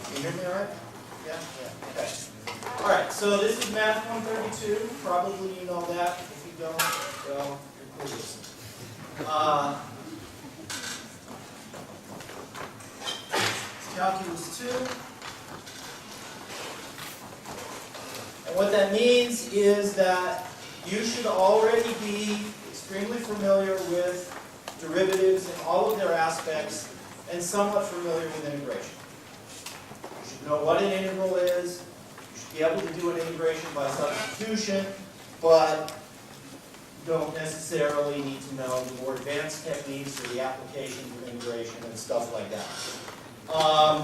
Can you hear me all right? Yeah? Yeah. Okay. All right, so this is Math 132. Probably you know that. If you don't, well, you're clueless. It's Calculus 2. And what that means is that you should already be extremely familiar with derivatives in all of their aspects and somewhat familiar with integration. You should know what an integral is. You should be able to do an integration by substitution, but you don't necessarily need to know the more advanced techniques or the applications of integration and stuff like that. I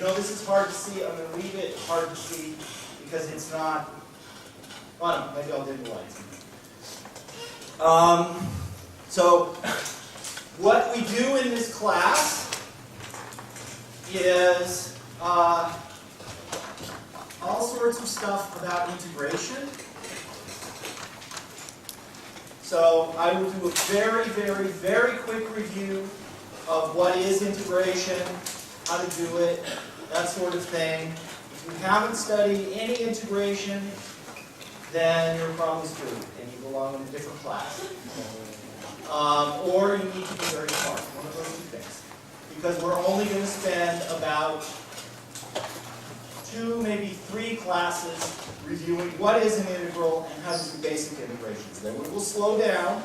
know this is hard to see. I'm going to leave it hard to see because it's not. Well, maybe I'll dim the lights. So, what we do in this class is all sorts of stuff about integration. So I will do a very, very, very quick review of what is integration, how to do it, that sort of thing. If you haven't studied any integration, then you're probably screwed and you belong in a different class. Or you need to be very smart, one of those two things. Because we're only going to spend about 2, maybe 3 classes reviewing what is an integral and how to do basic integrations. Then we will slow down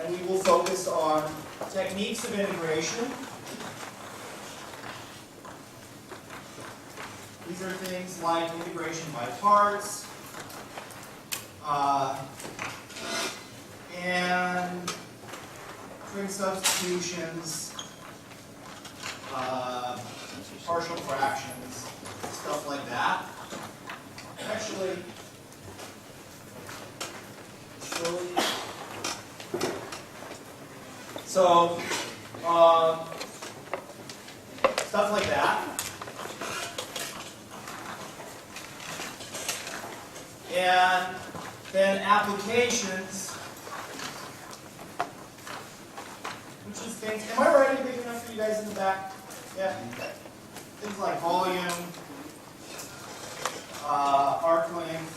and we will focus on techniques of integration. These are things like integration by parts, and trig substitutions, partial fractions, stuff like that. Actually, so stuff like that. And then applications, which is things, am I writing big enough for you guys in the back? Yeah? Things like volume, arc length,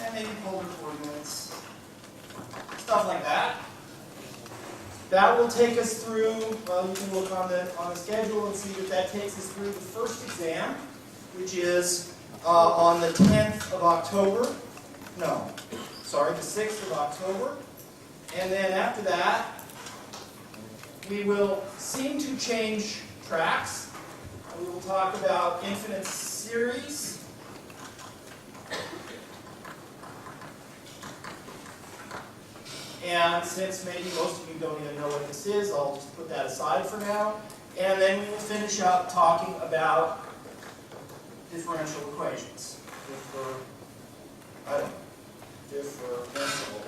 and maybe polar coordinates, stuff like that. That will take us through, well, you can look on the schedule and see that takes us through the first exam, which is on the 10th of October. No, sorry, the 6th of October. And then after that, we will seem to change tracks. We will talk about infinite series. And since maybe most of you don't even know what this is, I'll just put that aside for now. And then we will finish up talking about differential equations. Differential.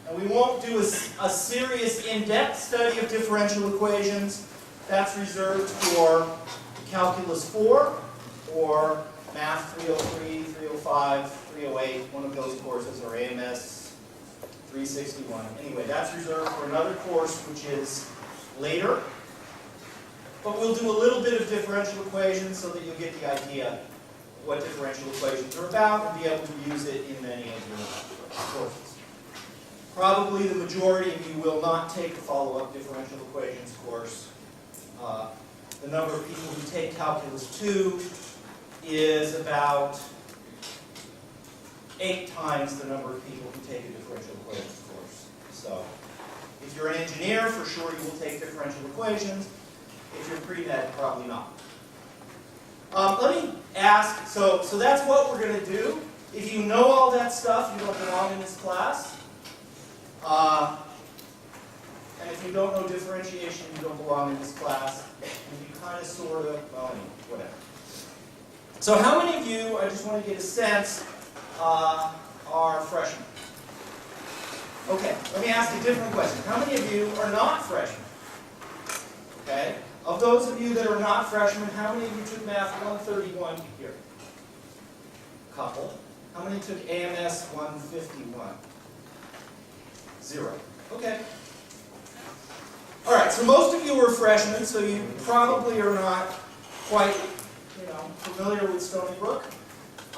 And we won't do a serious in-depth study of differential equations. That's reserved for Calculus 4 or Math 303, 305, 308, one of those courses, or AMS 361. Anyway, that's reserved for another course which is later. But we'll do a little bit of differential equations so that you'll get the idea of what differential equations are about and be able to use it in many of your courses. Probably the majority of you will not take the follow-up differential equations course. The number of people who take Calculus 2 is about 8 times the number of people who take a differential equations course. So, if you're an engineer, for sure you will take differential equations. If you're pre-med, probably not. Let me ask, so that's what we're going to do. If you know all that stuff, you don't belong in this class. And if you don't know differentiation, you don't belong in this class. And you kind of, sort of, well, anyway, whatever. So how many of you, I just want to get a sense, are freshmen? Okay, let me ask a different question. How many of you are not freshmen? Okay, of those of you that are not freshmen, how many of you took Math 131 here? A couple. How many took AMS 151? 0. Okay. All right, so most of you were freshmen, so you probably are not quite, familiar with Stony Brook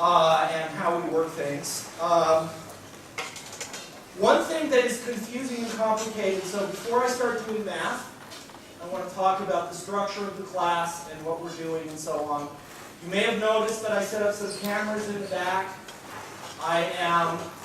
and how we work things. One thing that is confusing and complicated, so before I start doing math, I want to talk about the structure of the class and what we're doing and so on. You may have noticed that I set up some cameras in the back.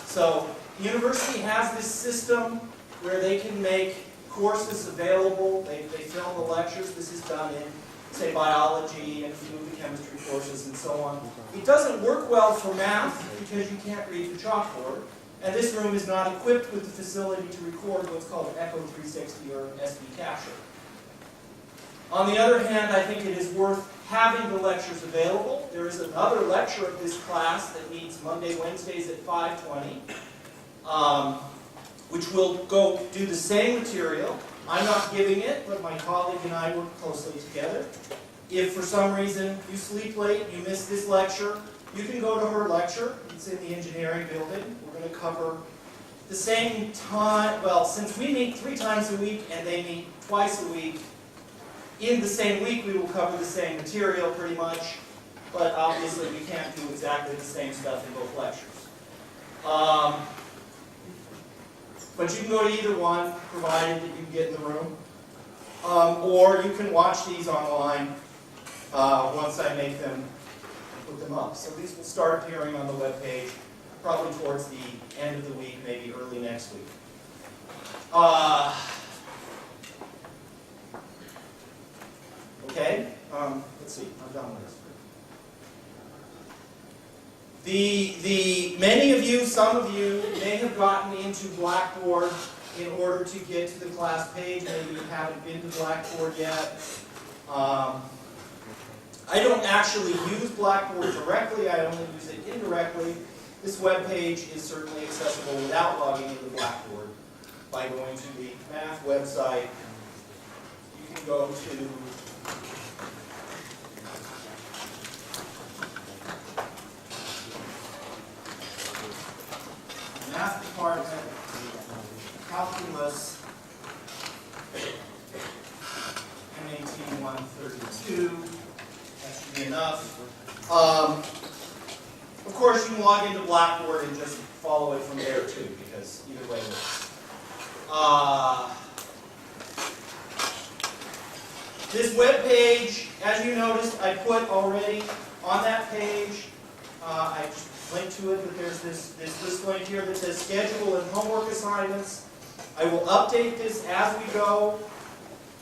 So the university has this system where they can make courses available. They film the lectures. This is done in, say, biology and a few of the chemistry courses and so on. It doesn't work well for math because you can't read the chalkboard. And this room is not equipped with the facility to record what's called Echo 360 or SD capture. On the other hand, I think it is worth having the lectures available. There is another lecture of this class that meets Monday, Wednesdays at 5:20, which will go do the same material. I'm not giving it, but my colleague and I work closely together. If for some reason you sleep late, you miss this lecture, you can go to her lecture. It's in the engineering building. We're going to cover the same time. Well, since we meet 3 times a week and they meet twice a week, in the same week we will cover the same material pretty much, but obviously we can't do exactly the same stuff in both lectures. But you can go to either one, provided that you get in the room. Or you can watch these online once I make them and put them up. So these will start appearing on the web page probably towards the end of the week, maybe early next week. Okay, let's see, I'm done with this. Many of you, some of you, may have gotten into Blackboard in order to get to the class page. Maybe you haven't been to Blackboard yet. I don't actually use Blackboard directly, I only use it indirectly. This web page is certainly accessible without logging into Blackboard by going to the math website. You can go to Math Department, Calculus, MAT 132. That should be enough. Of course, you can log into Blackboard and just follow it from there too, because either way works. This web page, as you noticed, I put already on that page. I just linked to it, but there's this list link here that says schedule and homework assignments. I will update this as we go,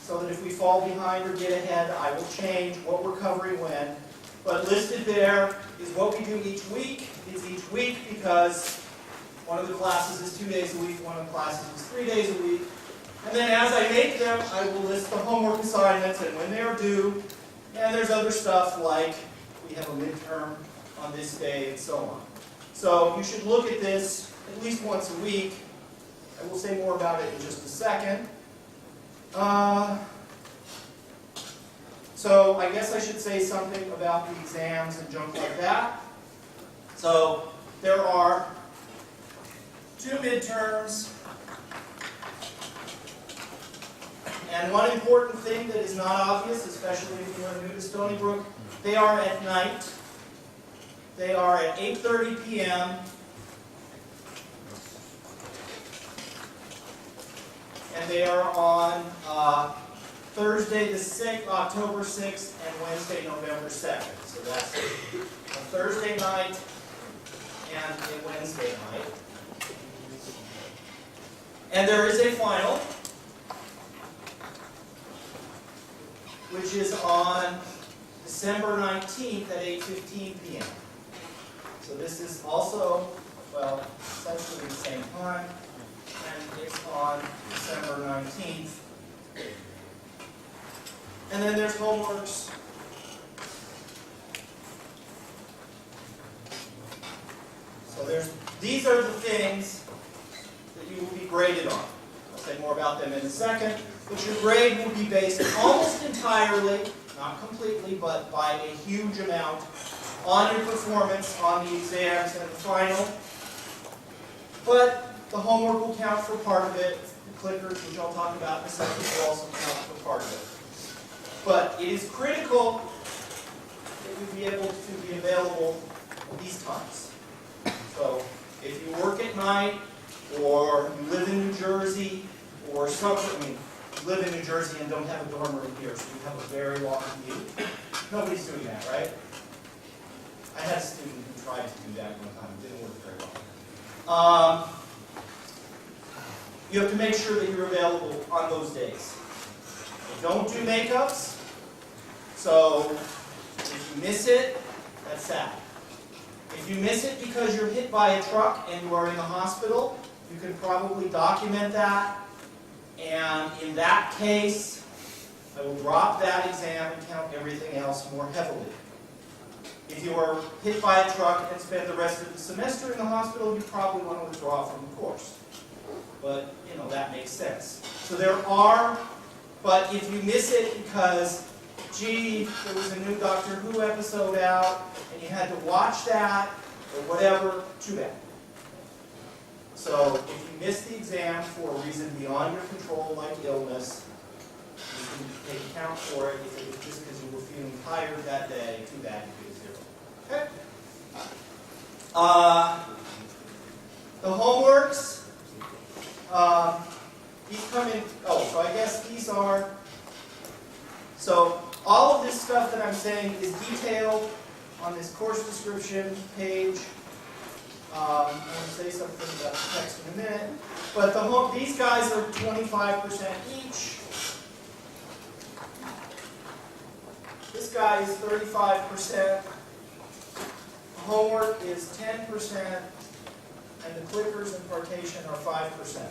so that if we fall behind or get ahead, I will change what we're covering when. But listed there is what we do each week. It's each week because one of the classes is 2 days a week, one of the classes is 3 days a week. And then as I make them, I will list the homework assignments and when they are due. And there's other stuff like we have a midterm on this day and so on. So you should look at this at least once a week. I will say more about it in just a second. So I guess I should say something about the exams and junk like that. So there are 2 midterms. And one important thing that is not obvious, especially if you are new to Stony Brook, they are at night. They are at 8:30 p.m. And they are on Thursday, October 6th, and Wednesday, November 2nd. So that's a Thursday night and a Wednesday night. And there is a final, which is on December 19th at 8:15 p.m. So this is also, well, essentially the same time, and it's on December 19th. And then there's homeworks. So these are the things that you will be graded on. I'll say more about them in a second. But your grade will be based almost entirely, not completely, but by a huge amount, on your performance on the exams and the final. But the homework will count for part of it. the clickers, which I'll talk about in a second, will also count for part of it. But it is critical that you be able to be available these times. So if you work at night, or you live in New Jersey, or something, I mean, you live in New Jersey and don't have a dorm room here, so you have a very long commute. Nobody's doing that, right? I had a student who tried to do that one time. It didn't work very well. You have to make sure that you're available on those days. Don't do makeups. So if you miss it, that's sad. If you miss it because you're hit by a truck and you are in the hospital, you can probably document that. And in that case, I will drop that exam and count everything else more heavily. If you are hit by a truck and spend the rest of the semester in the hospital, you probably want to withdraw from the course. But, you know, that makes sense. So there are, but if you miss it because, gee, there was a new Doctor Who episode out, and you had to watch that, or whatever, too bad. So if you miss the exam for a reason beyond your control, like illness, you can take account for it. If it was just because you were feeling tired that day, too bad, you get a 0. Okay? The homeworks, these come in, so I guess these are, so all of this stuff that I'm saying is detailed on this course description page. I'm going to say something about the text in a minute. But these guys are 25% each. This guy is 35%. Homework is 10%. And the clickers and partition are 5%.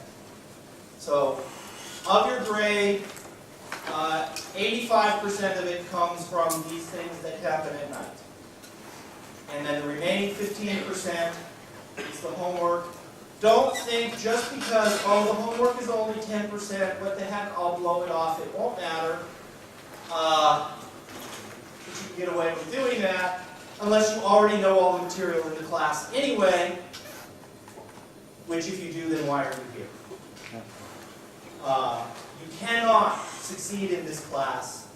So of your grade, 85% of it comes from these things that happen at night. And then the remaining 15% is the homework. Don't think just because, the homework is only 10%, what the heck, I'll blow it off, it won't matter. But you can get away with doing that unless you already know all the material in the class anyway, which if you do, then why are you here? You cannot succeed in this class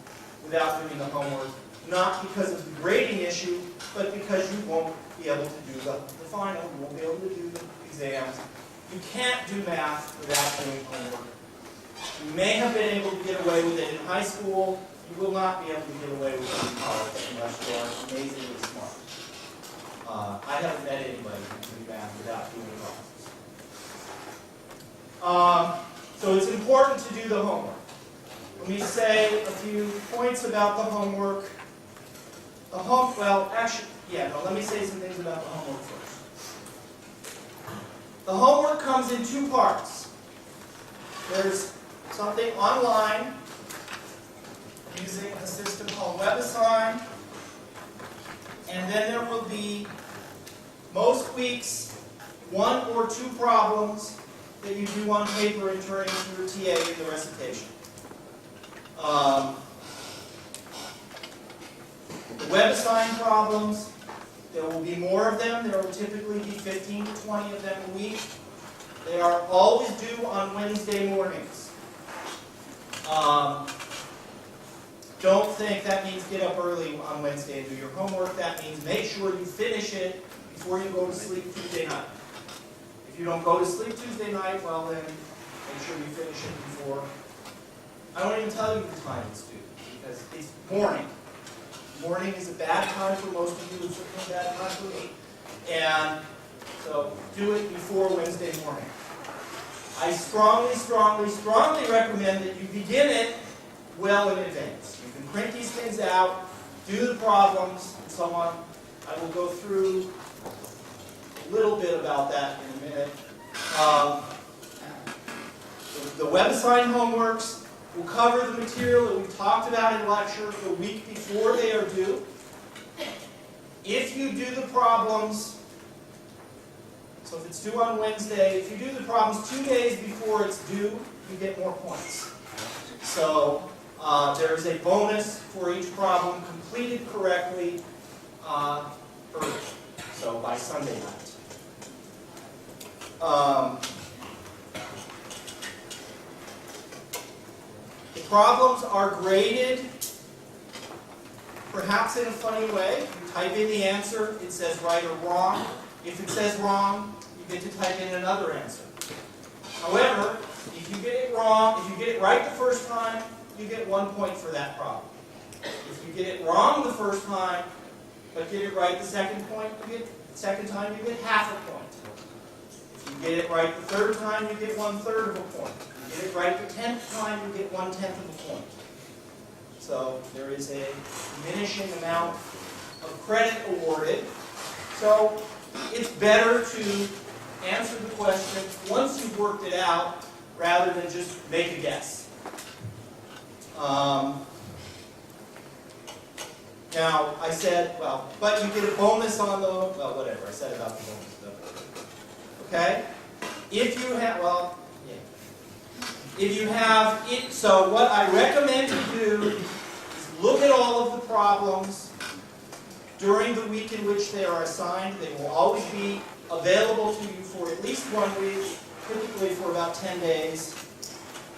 without doing the homework, not because of the grading issue, but because you won't be able to do the final, you won't be able to do the exams. You can't do math without doing homework. You may have been able to get away with it in high school. You will not be able to get away with it in college unless you are amazingly smart. I haven't met anybody who can do math without doing classes. So it's important to do the homework. Let me say a few points about the homework. Let me say some things about the homework first. The homework comes in two parts. There's something online using a system called WebAssign, and then there will be, most weeks, 1 or 2 problems that you do on paper and turn into your TA in the recitation. The WebAssign problems, there will be more of them. There will typically be 15 to 20 of them a week. They are always due on Wednesday mornings. Don't think that means get up early on Wednesday and do your homework. That means make sure you finish it before you go to sleep Tuesday night. If you don't go to sleep Tuesday night, well then, make sure you finish it before. I won't even tell you the time it's due, because it's morning. Morning is a bad time for most of you, it's certainly a bad time for me. And so, do it before Wednesday morning. I strongly, strongly, strongly recommend that you begin it well in advance. You can print these things out, do the problems, and so on. I will go through a little bit about that in a minute. The WebAssign homeworks will cover the material that we talked about in lecture the week before they are due. If you do the problems, so if it's due on Wednesday, if you do the problems 2 days before it's due, you get more points. So there's a bonus for each problem completed correctly early, so by Sunday night. The problems are graded, perhaps in a funny way. You type in the answer, it says right or wrong. If it says wrong, you get to type in another answer. However, if you get it wrong, if you get it right the first time, you get 1 point for that problem. If you get it wrong the first time, but get it right the second time, you get half a point. If you get it right the third time, you get 1/3 of a point. If you get it right the 10th time, you get 1/10 of a point. So there is a diminishing amount of credit awarded. So it's better to answer the question once you've worked it out, rather than just make a guess. Now, I said, well, but you get a bonus on the, well, whatever, I said about the bonus stuff. Okay? If you have, well, yeah. If you have it, so what I recommend you do is look at all of the problems during the week in which they are assigned. They will always be available to you for at least 1 week, typically for about 10 days.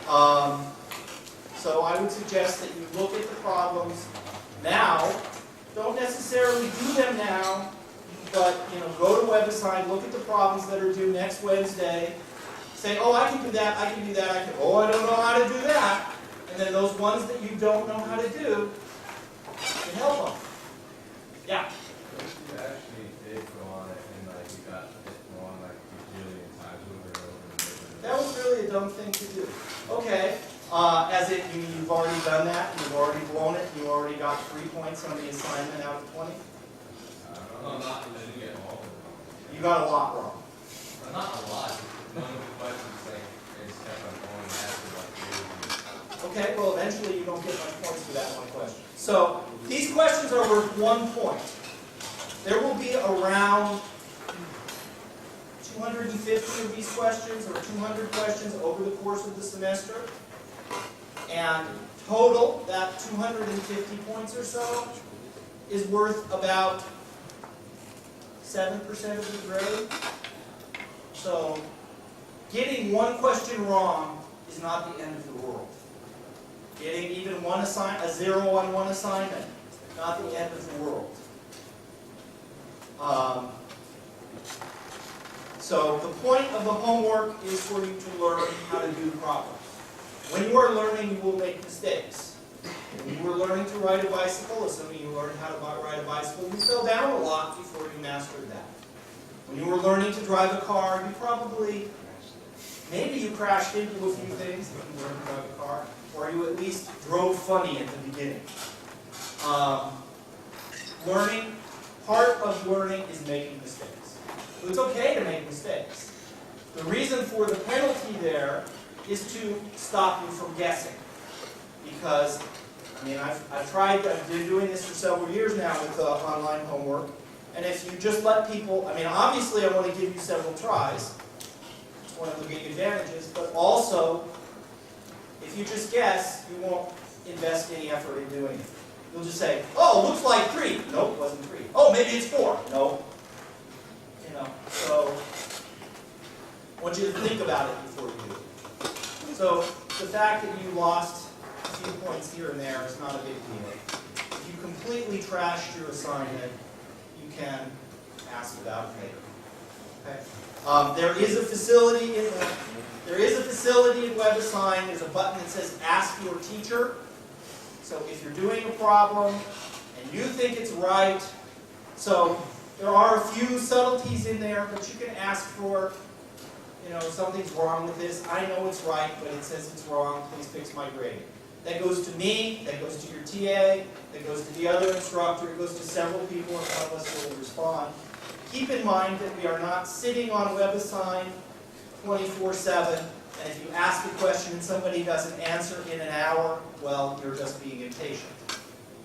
So I would suggest that you look at the problems now. Don't necessarily do them now, but go to WebAssign, look at the problems that are due next Wednesday. Say, oh, I can do that, I can do that, I can. Oh, I don't know how to do that. And then those ones that you don't know how to do, you can help them. Yeah. You actually did go on it and you got it wrong a bajillion times over and over and over. That was really a dumb thing to do. Okay. As if you've already done that, you've already blown it, you already got 3 points on the assignment out of 20? No, not I didn't get all of them. You got a lot wrong. Not a lot. None of the questions is kept on going after Okay, well eventually you don't get much points for that one question. So these questions are worth 1 point. There will be around 250 of these questions, or 200 questions over the course of the semester. And total, that 250 points or so is worth about 7% of the grade. So getting one question wrong is not the end of the world. Getting even a 0 on one assignment, not the end of the world. So the point of the homework is for you to learn how to do problems. When you are learning, you will make mistakes. When you were learning to ride a bicycle, assuming you learned how to ride a bicycle, you fell down a lot before you mastered that. When you were learning to drive a car, you probably, maybe you crashed into a few things when you learned to drive a car, or you at least drove funny at the beginning. Part of learning is making mistakes. So it's okay to make mistakes. The reason for the penalty there is to stop you from guessing. Because, I've been doing this for several years now with online homework, and if you just let people, obviously I want to give you several tries. It's one of the big advantages, but also, if you just guess, you won't invest any effort in doing it. You'll just say, oh, looks like 3. Nope, it wasn't 3. Oh, maybe it's 4. Nope. So I want you to think about it before you do it. So the fact that you lost a few points here and there is not a big deal. If you completely trashed your assignment, you can ask about it later. Okay? There is a facility in WebAssign. There's a button that says Ask Your Teacher. So if you're doing a problem and you think it's right, so there are a few subtleties in there, but you can ask for, something's wrong with this. I know it's right, but it says it's wrong. Please fix my grade. That goes to me, that goes to your TA, that goes to the other instructor, it goes to several people, and one of us will respond. Keep in mind that we are not sitting on WebAssign 24/7, and if you ask a question and somebody doesn't answer in an hour, well, you're just being impatient.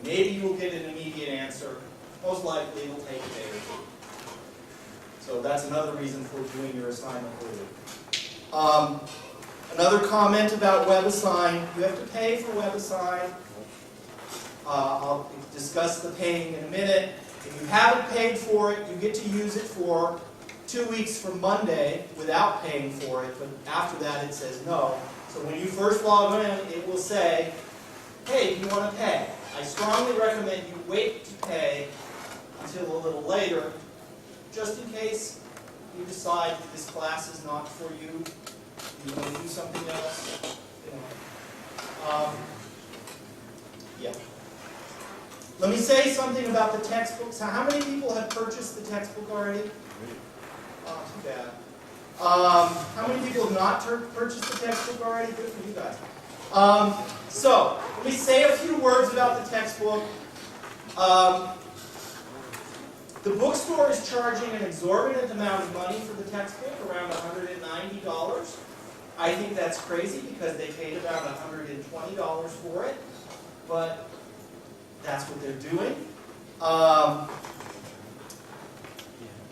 Maybe you'll get an immediate answer. Most likely it'll take a day or two. So that's another reason for doing your assignment early. Another comment about WebAssign, you have to pay for WebAssign. I'll discuss the paying in a minute. If you haven't paid for it, you get to use it for 2 weeks from Monday without paying for it, but after that it says no. So when you first log in, it will say, hey, do you want to pay? I strongly recommend you wait to pay until a little later, just in case you decide that this class is not for you, you want to do something else. Yeah. Let me say something about the textbooks. How many people have purchased the textbook already? Oh, too bad. How many people have not purchased the textbook already? Good for you guys. So, let me say a few words about the textbook. The bookstore is charging an exorbitant amount of money for the textbook, around $190. I think that's crazy because they paid about $120 for it, but that's what they're doing. I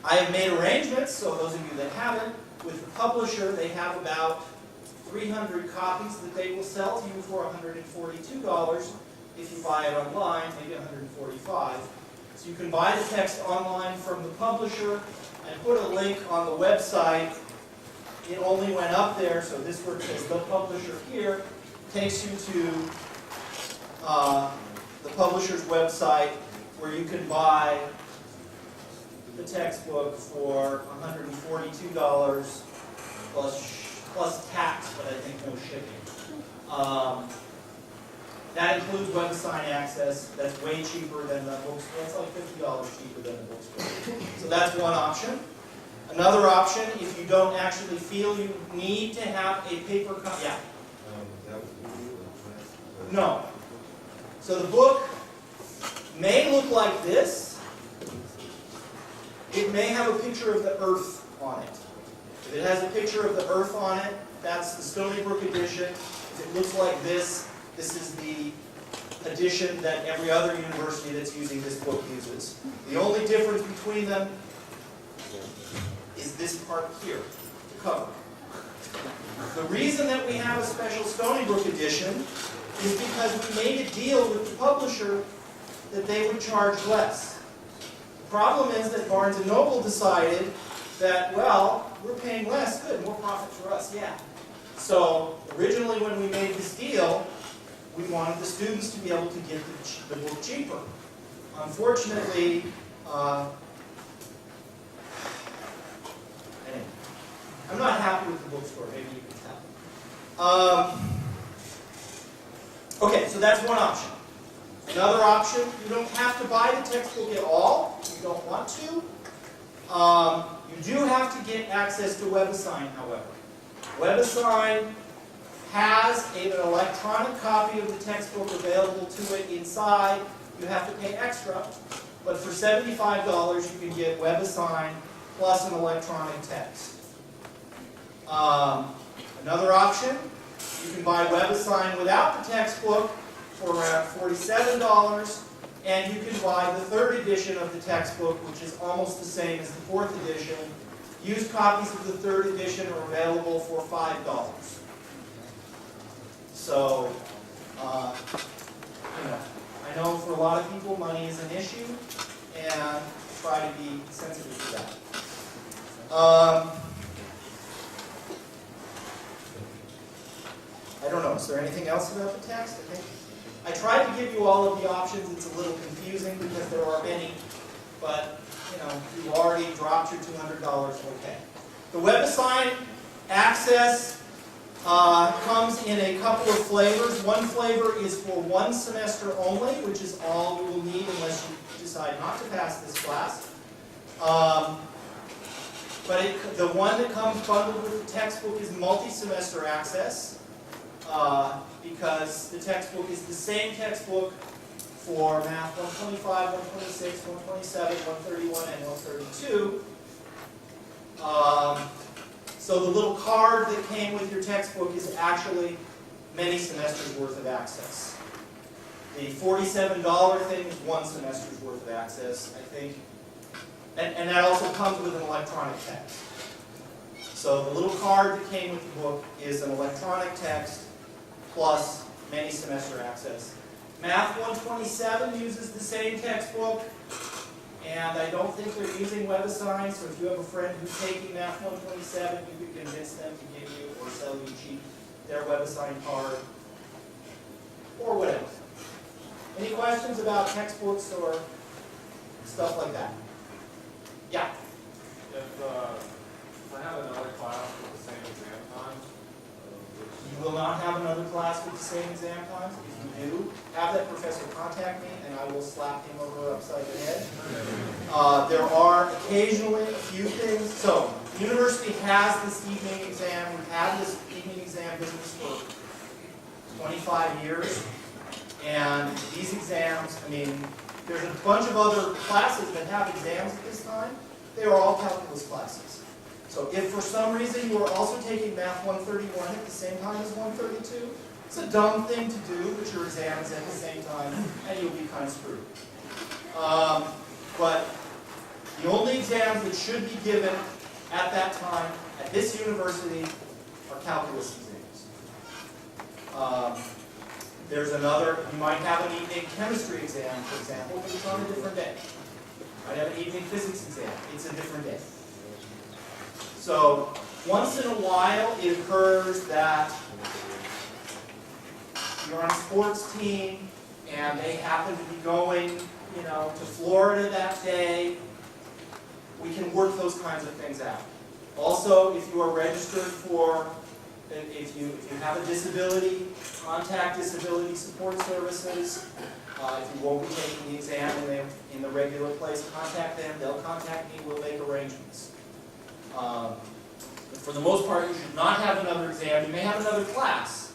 have made arrangements, so those of you that haven't, with the publisher, they have about 300 copies that they will sell to you for $142. If you buy it online, maybe $145. So you can buy the text online from the publisher and put a link on the website. It only went up there, so this word says the publisher here, takes you to the publisher's website where you can buy the textbook for $142 plus tax, but I think no shipping. That includes WebAssign access. That's way cheaper than the bookstore. That's like $50 cheaper than the bookstore. So that's one option. Another option, if you don't actually feel you need to have a paper copy. Yeah. No. So the book may look like this. It may have a picture of the Earth on it. If it has a picture of the Earth on it, that's the Stony Brook edition. If it looks like this, this is the edition that every other university that's using this book uses. The only difference between them is this part here, the cover. The reason that we have a special Stony Brook edition is because we made a deal with the publisher that they would charge less. The problem is that Barnes & Noble decided that, well, we're paying less, good, more profit for us, yeah. So originally when we made this deal, we wanted the students to be able to get the book cheaper. Unfortunately, anyway, I'm not happy with the bookstore, maybe you can tell. Okay, so that's one option. Another option, you don't have to buy the textbook at all if you don't want to. You do have to get access to WebAssign, however. WebAssign has an electronic copy of the textbook available to it inside. You have to pay extra, but for $75 you can get WebAssign plus an electronic text. Another option, you can buy WebAssign without the textbook for around $47, and you can buy the third edition of the textbook, which is almost the same as the fourth edition. Used copies of the third edition are available for $5. So, I know for a lot of people money is an issue, and try to be sensitive to that. I don't know, is there anything else about the text? I tried to give you all of the options. It's a little confusing because there are many, but you've already dropped your $200, okay. The WebAssign access comes in a couple of flavors. One flavor is for one semester only, which is all you will need unless you decide not to pass this class. But the one that comes bundled with the textbook is multi-semester access. Because the textbook is the same textbook for Math 125, 126, 127, 131, and 132. So the little card that came with your textbook is actually many semesters worth of access. The $47 thing is one semester's worth of access, I think. And that also comes with an electronic text. So the little card that came with the book is an electronic text plus many semester access. Math 127 uses the same textbook, and I don't think they're using WebAssign, so if you have a friend who's taking Math 127, you could convince them to give you or sell you cheap their WebAssign card, or whatever. Any questions about textbooks or stuff like that? Yeah? If I have another class with the same exam time, You will not have another class with the same exam times. If you do, have that professor contact me and I will slap him over upside the head. There are occasionally a few things. So, the university has this evening exam. We've had this evening exam business for 25 years. And these exams, I mean, there's a bunch of other classes that have exams at this time. They are all calculus classes. So if for some reason you are also taking Math 131 at the same time as 132, it's a dumb thing to do, but your exam is at the same time, and you'll be kind of screwed. But the only exams that should be given at that time at this university are calculus exams. There's another, you might have an evening chemistry exam, for example, but it's on a different day. You might have an evening physics exam, it's a different day. So, once in a while, it occurs that you're on a sports team, and they happen to be going, to Florida that day. We can work those kinds of things out. Also, if you are registered for, if you have a disability, contact Disability Support Services. If you won't be taking the exam in the regular place, contact them. They'll contact me. We'll make arrangements. But for the most part, you should not have another exam. You may have another class.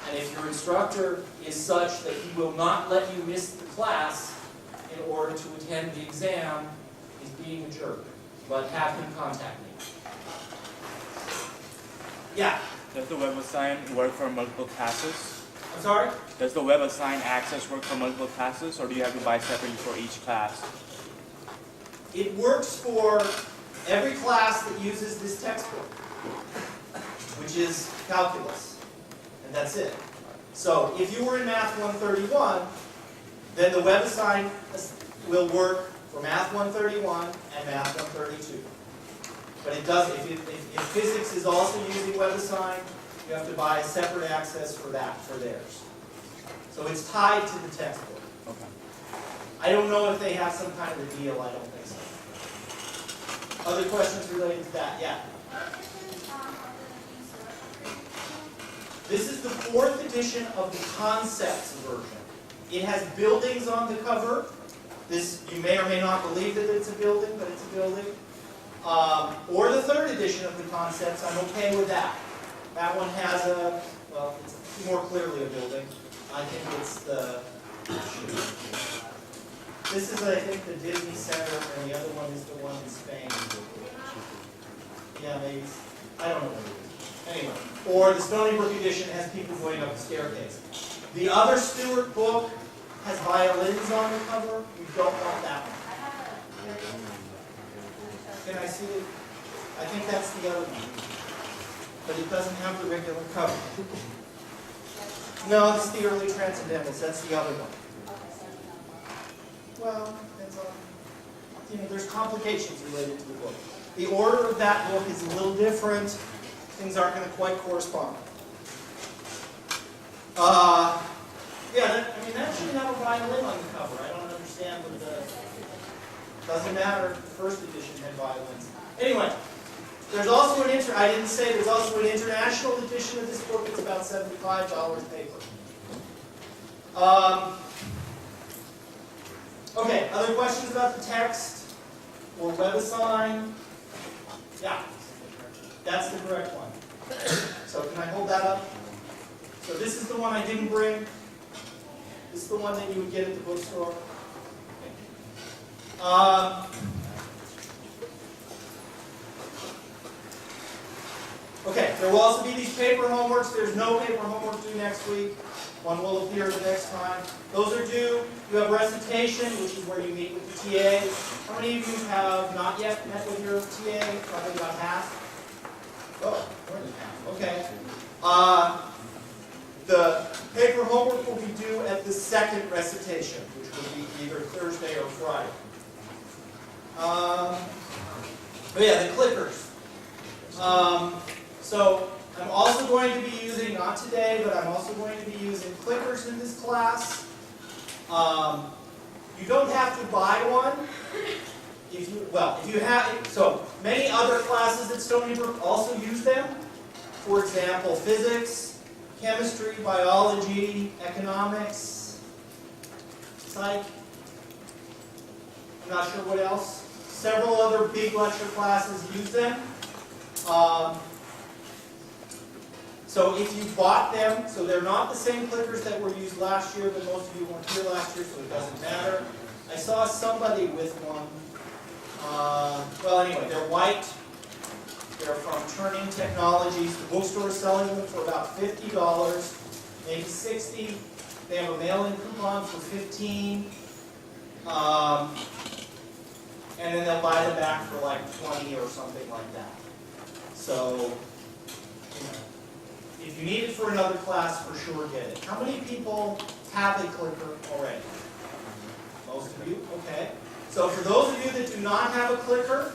And if your instructor is such that he will not let you miss the class in order to attend the exam, he's being a jerk. But have him contact me. Yeah? Does the WebAssign work for multiple classes? I'm sorry? Does the WebAssign access work for multiple classes, or do you have to buy separately for each class? It works for every class that uses this textbook, which is calculus. And that's it. So if you were in Math 131, then the WebAssign will work for Math 131 and Math 132. But it does, if physics is also using WebAssign, you have to buy a separate access for that, for theirs. So it's tied to the textbook. Okay. I don't know if they have some kind of a deal, I don't think so. Other questions related to that? Yeah? This is the 4th edition of the Concepts version. It has buildings on the cover. This, you may or may not believe that it's a building, but it's a building. Or the 3rd edition of the Concepts, I'm okay with that. That one has a, well, it's more clearly a building. I think it's the, this is, I think, the Disney Center, and the other one is the one in Spain. Yeah, maybe, I don't know what it is. Anyway, or the Stony Brook edition has people going up the staircase. The other Stewart book has violins on the cover. We don't want that one. Can I see it? I think that's the other one. But it doesn't have the regular cover. No, it's the Early Transcendentals. That's the other one. Well, depends on, there's complications related to the book. The order of that book is a little different. Things aren't going to quite correspond. Yeah, that shouldn't have a violin on the cover. I don't understand what the... Doesn't matter if the 1st edition had violins. Anyway, there's also I didn't say there's also an international edition of this book. It's about $75 paper. Okay, other questions about the text or WebAssign? Yeah, that's the correct one. So can I hold that up? So this is the one I didn't bring. This is the one that you would get at the bookstore. Okay, there will also be these paper homeworks. There's no paper homework due next week. One will appear the next time. Those are due. You have recitation, which is where you meet with the TA. How many of you have not yet met with your TA? Probably about half. Oh, more than half. Okay. The paper homework will be due at the 2nd recitation, which will be either Thursday or Friday. Oh yeah, the clickers. So I'm also going to be using, not today, but I'm also going to be using clickers in this class. You don't have to buy one. If you have, so many other classes at Stony Brook also use them. For example, physics, chemistry, biology, economics, psych. I'm not sure what else. Several other big lecture classes use them. So if you bought them, so they're not the same clickers that were used last year, but most of you weren't here last year, so it doesn't matter. I saw somebody with one. Well, anyway, they're white. They're from Turning Technologies. The bookstore is selling them for about $50, maybe $60. They have a mail-in coupon for $15. And then they'll buy them back for like $20 or something like that. So, you know, if you need it for another class, for sure get it. How many people have a clicker already? Most of you? Okay. So for those of you that do not have a clicker,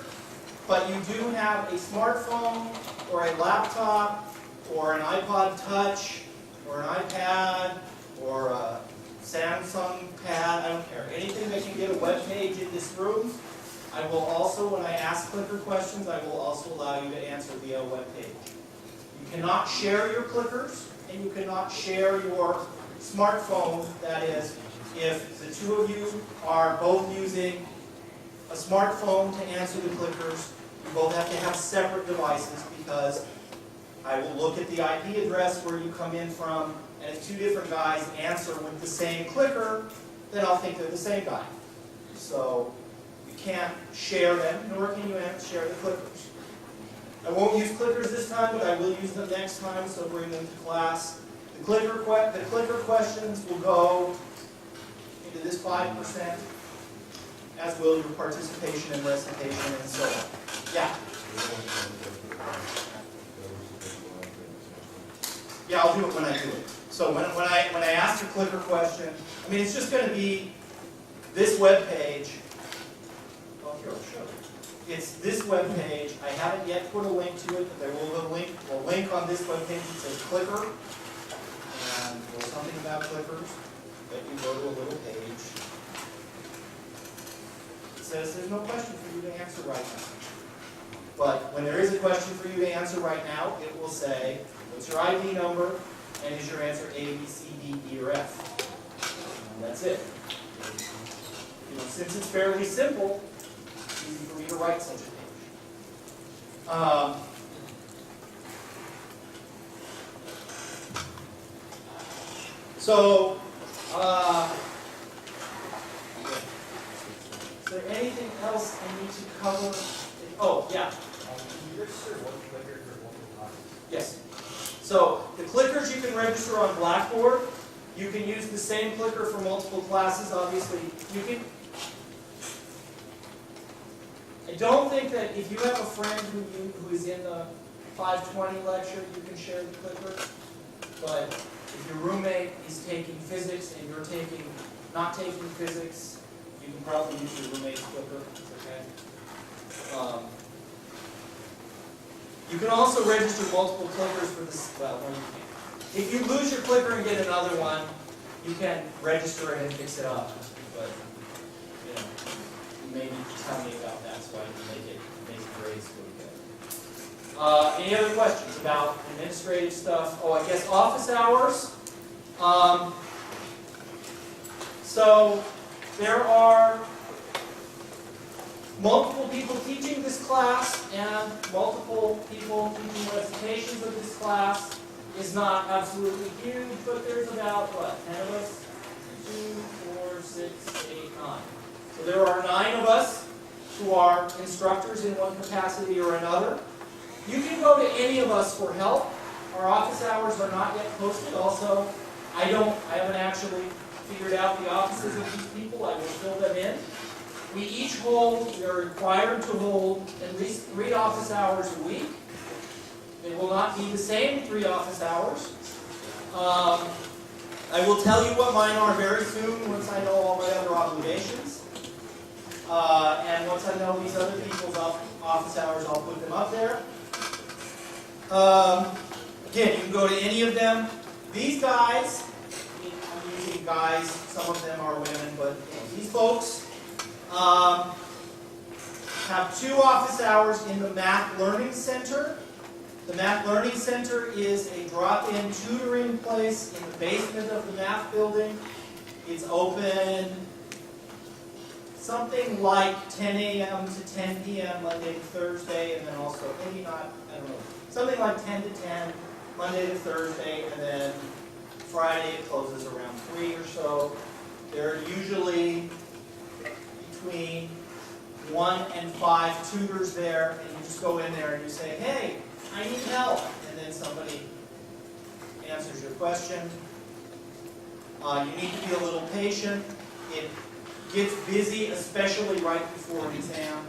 but you do have a smartphone or a laptop or an iPod Touch or an iPad or a Samsung pad, I don't care, anything that can get a web page in this room, I will also, when I ask clicker questions, I will also allow you to answer via a web page. You cannot share your clickers, and you cannot share your smartphone. That is, if the two of you are both using a smartphone to answer the clickers, you both have to have separate devices, because I will look at the IP address where you come in from, and if two different guys answer with the same clicker, then I'll think they're the same guy. So you can't share them, nor can you share the clickers. I won't use clickers this time, but I will use them next time, so bring them to class. The clicker questions will go into this 5%, as will your participation and recitation and so on. Yeah? Yeah, I'll do it when I do it. So when I ask a clicker question, I mean, it's just going to be this web page. Well, here, I'll show you. It's this web page. I haven't yet put a link to it, but there will be a link on this web page that says clicker. And there's something about clickers. But you go to a little page. It says there's no question for you to answer right now. But when there is a question for you to answer right now, it will say, what's your ID number, and is your answer A, B, C, D, E, or F? And that's it. You know, since it's fairly simple, it's easy for me to write such a page. Is there anything else I need to cover? Oh, yeah. Can you register one clicker for multiple classes? Yes. So the clickers you can register on Blackboard. You can use the same clicker for multiple classes. Obviously, you can. I don't think that if you have a friend who is in the 520 lecture, you can share the clicker. But if your roommate is taking physics and you're not taking physics, you can probably use your roommate's clicker. Okay. You can also register multiple clickers for this. Well, no, you can't. If you lose your clicker and get another one, you can register it and fix it up. But you know, you may need to tell me about that so I can make the grades really good. Any other questions about administrative stuff? Oh, I guess office hours. So there are multiple people teaching this class, and multiple people teaching recitations of this class is not absolutely huge, but there's about, what, 10 of us? 2, 4, 6, 8, 9. So there are 9 of us who are instructors in one capacity or another. You can go to any of us for help. Our office hours are not yet posted. Also, I haven't actually figured out the offices of these people. I will fill them in. We are required to hold at least 3 office hours a week. It will not be the same 3 office hours. I will tell you what mine are very soon once I know all my other obligations. And once I know these other people's office hours, I'll put them up there. Again, you can go to any of them. These guys, I'm using guys, some of them are women, but these folks have 2 office hours in the Math Learning Center. The Math Learning Center is a drop-in tutoring place in the basement of the math building. It's open something like 10 a.m. to 10 p.m. Monday to Thursday, and then also, maybe not, I don't know, something like 10 to 10 Monday to Thursday, and then Friday it closes around 3 or so. There are usually between 1 and 5 tutors there, and you just go in there and you say, hey, I need help, and then somebody answers your question. You need to be a little patient. It gets busy, especially right before an exam.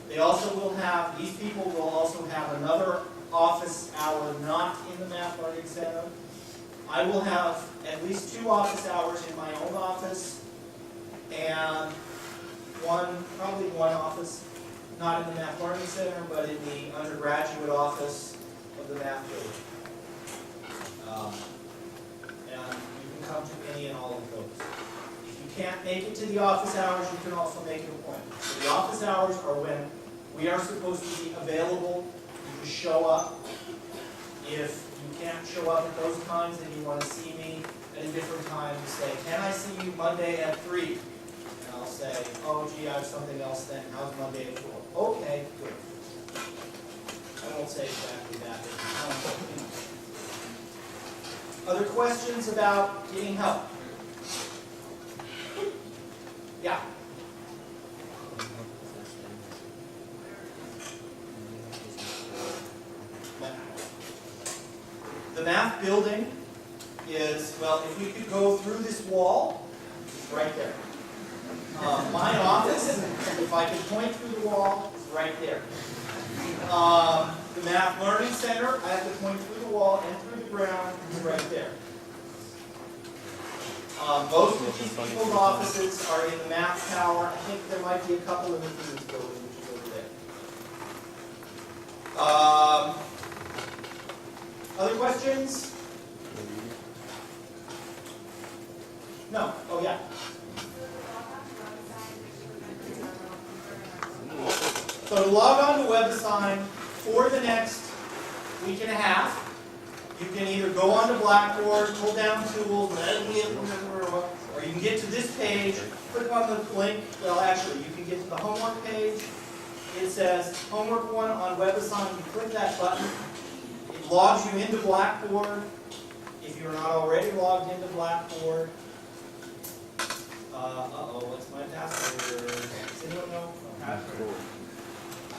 They also will have, these people will also have another office hour not in the Math Learning Center. I will have at least 2 office hours in my own office, and probably one office, not in the Math Learning Center, but in the undergraduate office of the math building. And you can come to any and all of those. If you can't make it to the office hours, you can also make an appointment. So the office hours are when we are supposed to be available. You just show up. If you can't show up at those times and you want to see me at a different time, you say, can I see you Monday at 3? And I'll say, oh gee, I have something else then. How's Monday at 4? Okay, good. I won't say exactly that. Other questions about getting help? Yeah. The math building is, well, if we could go through this wall, it's right there. My office, if I could point through the wall, is right there. The Math Learning Center, I have to point through the wall and through the ground, is right there. Most of these people's offices are in the math tower. I think there might be a couple in the physics building, which is over there. Other questions? No. Oh, yeah. So to log on to WebAssign for the next week and a half, you can either go onto Blackboard, pull down tools, or you can get to this page, click on the link. Well, actually, you can get to the homework page. It says Homework 1 on WebAssign. You click that button. It logs you into Blackboard. If you're not already logged into Blackboard, what's my password? Does anyone know my password?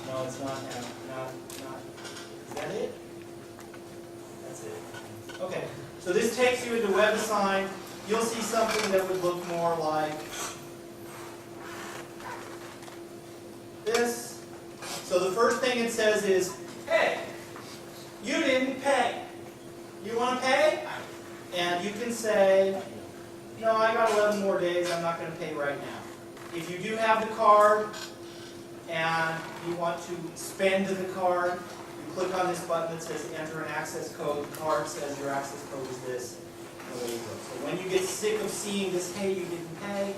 No, it's not. Is that it? That's it. Okay. So this takes you into WebAssign. You'll see something that would look more like this. So the first thing it says is, hey, you didn't pay. You want to pay? And you can say, no, I got 11 more days. I'm not going to pay right now. If you do have the card and you want to spend the card, you click on this button that says enter an access code. The card says your access code is this. And away you go. So when you get sick of seeing this, hey, you didn't pay,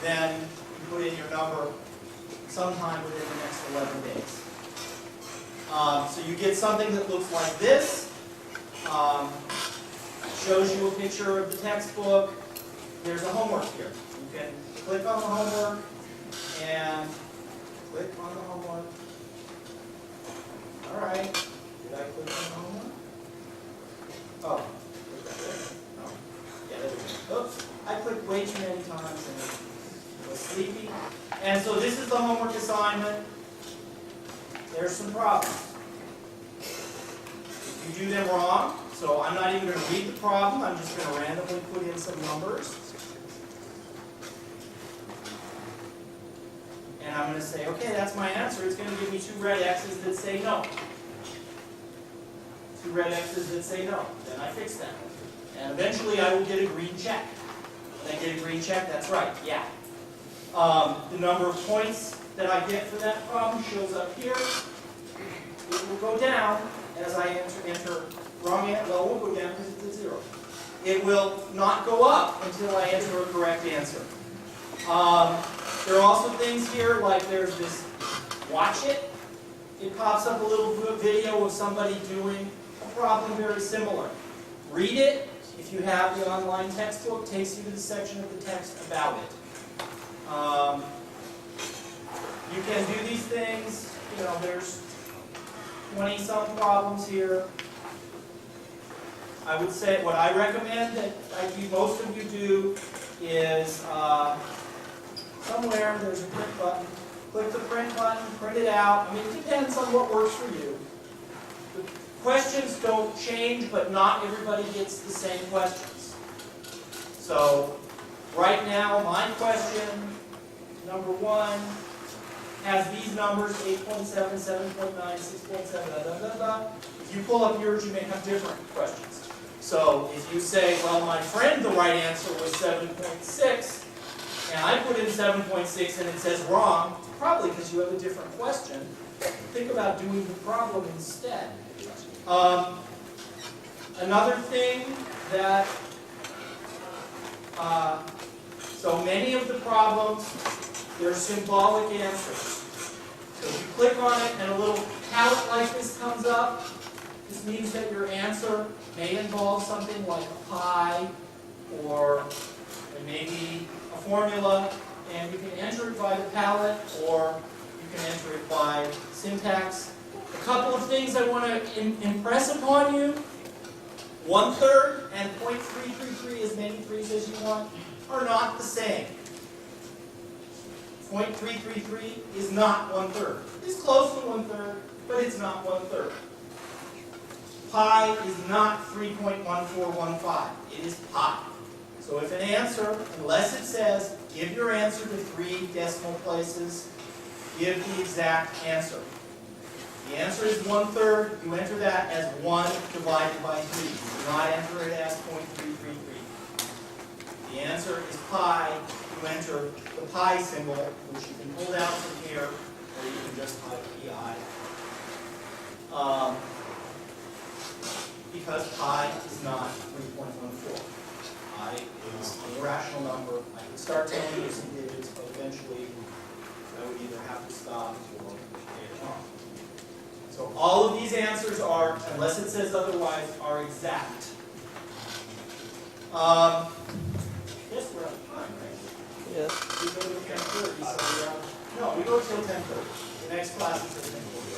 then you put in your number sometime within the next 11 days. So you get something that looks like this. Shows you a picture of the textbook. There's a homework here. You can click on the homework and click on the homework. All right. Did I click on the homework? Oh, click right there. No. Yeah, there we go. Oops. I clicked way too many times and it was sleepy. And so this is the homework assignment. There's some problems. If you do them wrong, so I'm not even going to read the problem, I'm just going to randomly put in some numbers. And I'm going to say, okay, that's my answer. It's going to give me 2 red X's that say no. 2 red X's that say no. Then I fix that. And eventually I will get a green check. When I get a green check, that's right, yeah. The number of points that I get for that problem shows up here. It will go down as I enter Wrong answer, well, it won't go down because it's a 0. It will not go up until I enter a correct answer. There are also things here, like there's this watch it. It pops up a little video of somebody doing a problem very similar. Read it. If you have the online textbook, it takes you to the section of the text about it. You can do these things. You know, there's 20-some problems here. I would say what I recommend that most of you do is somewhere there's a print button. Click the print button, print it out. I mean, it depends on what works for you. The questions don't change, but not everybody gets the same questions. So right now, my question, number 1, has these numbers, 8.7, 7.9, 6.7, If you pull up yours, you may have different questions. So if you say, well, my friend, the right answer was 7.6, and I put in 7.6 and it says wrong, it's probably because you have a different question. Think about doing the problem instead. Another thing that, so many of the problems, they're symbolic answers. So if you click on it and a little palette like this comes up, this means that your answer may involve something like a pi or maybe a formula, and you can enter it by the palette or you can enter it by syntax. A couple of things I want to impress upon you. 1/3 and 0.333, as many threes as you want, are not the same. 0.333 is not 1/3. It's close to 1/3, but it's not 1/3. Pi is not 3.1415. It is pi. So if an answer, unless it says, give your answer to 3 decimal places, give the exact answer. The answer is 1/3. You enter that as 1 divided by 3. Do not enter it as 0.333. The answer is pi. You enter the pi symbol, which you can pull down from here, or you can just type pi. Because pi is not 3.14. Pi is an irrational number. I could start telling you some digits, but eventually I would either have to stop or get it wrong. So all of these answers are, unless it says otherwise, are exact. Yes, we're out of time, right? Yes. We go to 10:30, so we're out. No, we go till 10:30. The next class is at 10:40.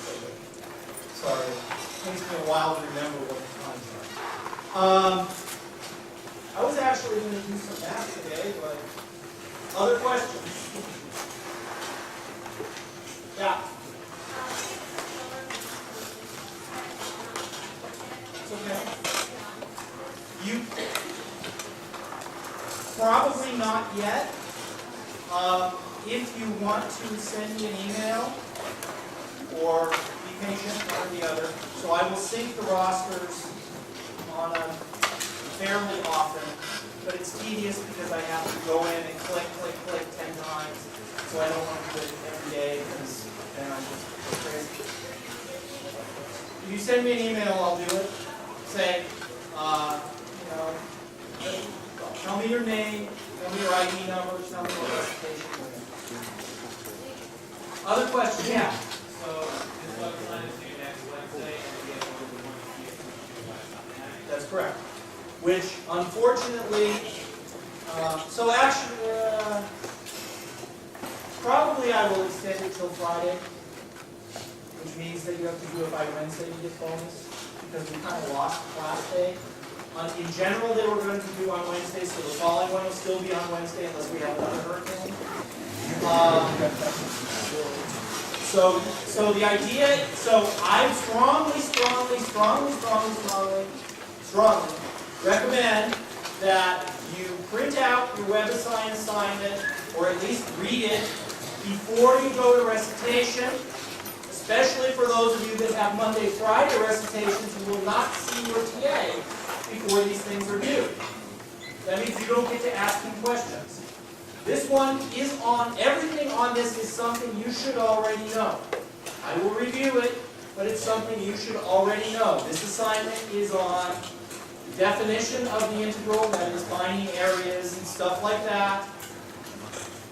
Sorry, it takes me a while to remember what the times are. I was actually going to do some math today, but other questions? Yeah. It's okay. You probably not yet. If you want to send me an email or be patient, one or the other. So I will sync the rosters on a fairly often, but it's tedious because I have to go in and click 10 times. So I don't want to do it every day because then I'm just crazy. If you send me an email, I'll do it. Say, tell me your name, tell me your ID number, tell me what recitation you're in. Other questions? Yeah. So this website is due next Wednesday, and we have over 150. That's correct. Which, unfortunately, so actually, probably I will extend it till Friday, which means that you have to do it by Wednesday to get bonus, because we kind of lost the last day. In general, they were going to do on Wednesday, so the following one will still be on Wednesday unless we have another hurricane. So the idea, so I strongly recommend that you print out your WebAssign assignment, or at least read it, before you go to recitation, especially for those of you that have Monday, Friday recitations, you will not see your TA before these things are due. That means you don't get to ask him questions. This one is on, everything on this is something you should already know. I will review it, but it's something you should already know. This assignment is on the definition of the integral, that is finding areas and stuff like that.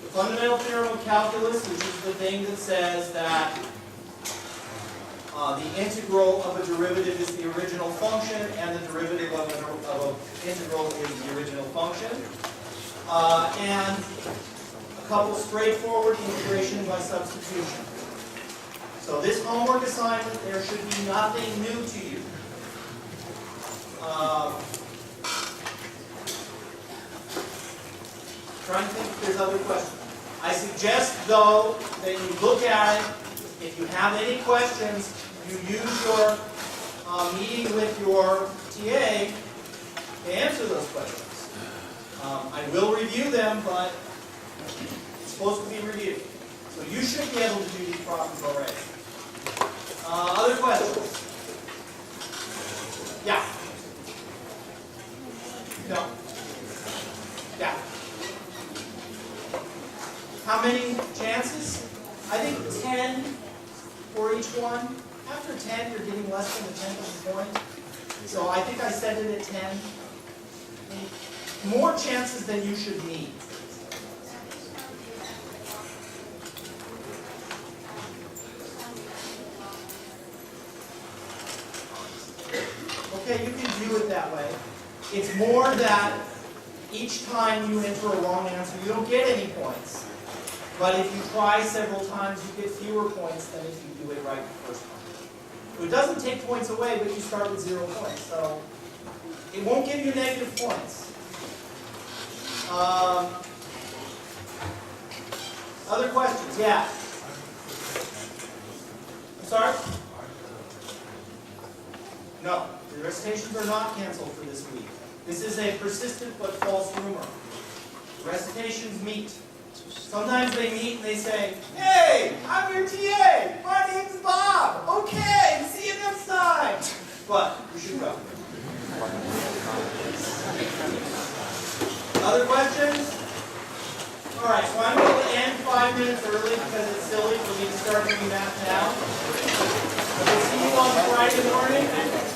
The fundamental theorem of calculus, which is the thing that says that the integral of a derivative is the original function, and the derivative of an integral is the original function. And a couple straightforward integration by substitution. So this homework assignment, there should be nothing new to you. Trying to think if there's other questions. I suggest, though, that you look at it. If you have any questions, you use your meeting with your TA to answer those questions. I will review them, but it's supposed to be reviewed. So you should be able to do these problems already. Other questions? Yeah. No. Yeah. How many chances? I think 10 for each one. After 10, you're getting less than a tenth of a point. So I think I set it at 10. More chances than you should need. Okay, you can do it that way. It's more that each time you enter a wrong answer, you don't get any points. But if you try several times, you get fewer points than if you do it right the first time. So it doesn't take points away, but you start with 0 points. So it won't give you negative points. Other questions? Yeah. I'm sorry? No, the recitations are not canceled for this week. This is a persistent but false rumor. The recitations meet. Sometimes they meet and they say, "Hey, I'm your TA. My name's Bob. Okay, see you next time." But you should go. Other questions? All right, so I'm going to end 5 minutes early because it's silly for me to start doing that now. We'll see you on Friday morning.